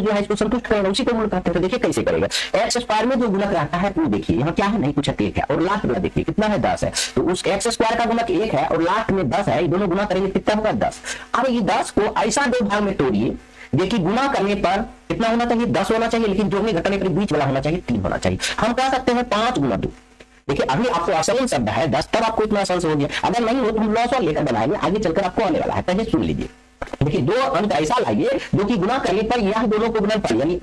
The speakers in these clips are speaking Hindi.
जो है इसको संतुष्ट करेगा, उसी को गुणक कहते हैं। तो देखिए कैसे करेगा, एक्स स्क्वायर में जो गुणक रहता है वो देखिए यहाँ क्या है, नहीं कुछ है, 1 है, और लास्ट में देखिए कितना है, 10 है। तो उस एक्स स्क्वायर का गुणक 1 है और लास्ट में 10 है, ये दोनों गुना करेंगे कितना होगा, 10। अब ये 10 को ऐसा दो भाग में तोड़िए, देखिए गुना करने पर कितना होना चाहिए, 10 होना चाहिए, लेकिन जोड़ने घटाने पर बीच वाला होना चाहिए 3 होना चाहिए। हम कह सकते हैं 5 गुना 2। देखिए अभी आपको आसान शब्द है 10, तब आपको इतना आसान से हो गया। अगर नहीं हो तो हम लॉस और लेकर बनाएंगे, आगे चलकर आपको आने वाला है, पहले सुन लीजिए। देखिए दो अंक ऐसा लाइए जो कि गुना करने पर यह दोनों को गुणनफल यानी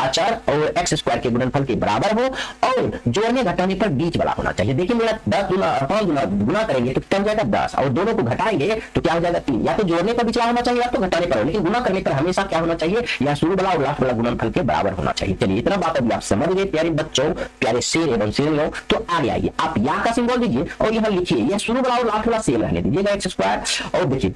अचर और एक्स स्क्वायर के गुणनफल के बराबर हो और जोड़ने घटाने पर बीच वाला होना चाहिए। देखिए मेरा 10 गुना 5 गुना करेंगे तो कितना हो जाएगा, 10, और दोनों को घटाएंगे तो क्या हो जाएगा, 3। या तो जोड़ने पर बीच वाला होना चाहिए या तो घटाने पर, लेकिन गुना करने पर हमेशा क्या होना चाहिए, या शुरू वाला और लास्ट वाला गुणनफल के बराबर होना चाहिए। चलिए इतना बात अभी आप समझ गए प्यारे बच्चों, प्यारे शेर एवं शेर। तो आगे आइए, आप या का सिंबल दीजिए और यहाँ लिखिए, यह शुरू वाला और लास्ट वाला सेम रहने दीजिएगा एक्स स्क्वायर। और देखिए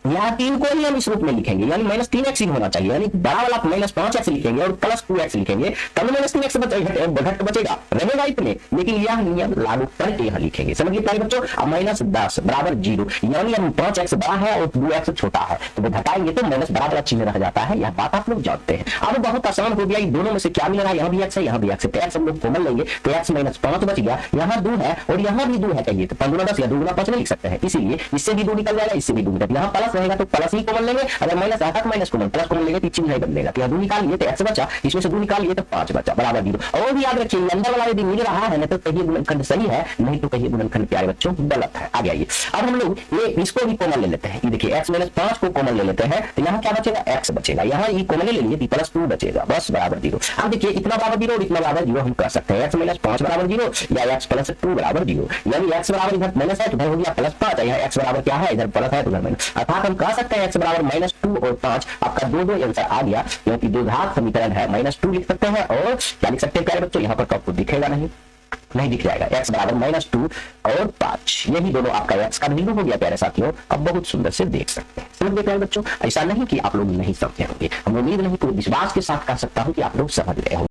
यहाँ 3 को ही हम इस रूप में लिखेंगे, यानी -3x ही होना चाहिए, यानी बड़ा वाला -5x लिखेंगे और +2x लिखेंगे, तब -3x घट बचेगा, रहेगा इतने। लेकिन यह नियम लागू करके यहाँ लिखेंगे, समझिए प्यारे बच्चों। अब -10 बराबर 0, यानी हम 5x बड़ा है और 2x छोटा है, तो वो घटाएंगे तो माइनस बराबर चिन्ह रह जाता है। यह बात आप लोग जानते हैं। अब बहुत आसान हो गया, दोनों में से क्या मिल रहा है, यहाँ भी x है, यहाँ भी x है, तो x हम लोग कॉमन लेंगे तो x -5 बच गया, यहाँ 2 है और यहाँ भी 2 है, कहिए तो 5 10 या 2 गुना 5 नहीं लिख सकते हैं, इसीलिए इससे भी 2 निकल जाएगा, इससे भी 2 निकल, यहाँ प्लस रहेगा तो प्लस ही कॉमन लेंगे, अगर माइनस आता तो माइनस कॉमन, प्लस कॉमन लेंगे तो चिन्ह नहीं बदलेगा। तो यहाँ 2 निकाल लिए तो x बचा, इसमें से 2 निकाल लिए तो 5 बचा, बराबर 0। और भी याद रखिए अंदर वाला यदि मिल रहा है ना तो कहिए गुणनखंड सही है, नहीं तो कहिए गुणनखंड प्यारे बच्चों गलत है। आगे आइए, अब हम लोग ये इसको भी कॉमन ले लेते हैं, ये देखिए x -5 को कॉमन ले लेते हैं, तो यहाँ क्या बचेगा, x बचेगा, यहाँ ये कॉमन ले लिए +2 बचेगा, बस बराबर 0। अब देखिए इतना बराबर 0 और इतना बराबर 0 हम कर सकते हैं, x -5 बराबर 0 या x +2 बराबर 0, यानी x बराबर इधर माइनस है तो इधर हो गया +5, यहाँ x बराबर क्या है, इधर प्लस है तो इधर माइनस, अर्थात हम कह सकते हैं x बराबर -2 और 5, आपका 2 आंसर आ गया, क्योंकि द्विघात समीकरण है। -2 लिख सकते हैं और क्या लिख सकते हैं प्यारे बच्चों, यहाँ पर तो आपको दिखेगा नहीं दिख जाएगा, x बराबर -2 और 5, यही दोनों आपका x का बिंदु हो गया प्यारे साथियों। अब बहुत सुंदर से देख सकते हैं, समझ गए प्यारे बच्चों। ऐसा नहीं कि आप लोग नहीं समझे होंगे, हम उम्मीद नहीं तो विश्वास के साथ कह सकता हूं कि आप लोग समझ गए होंगे।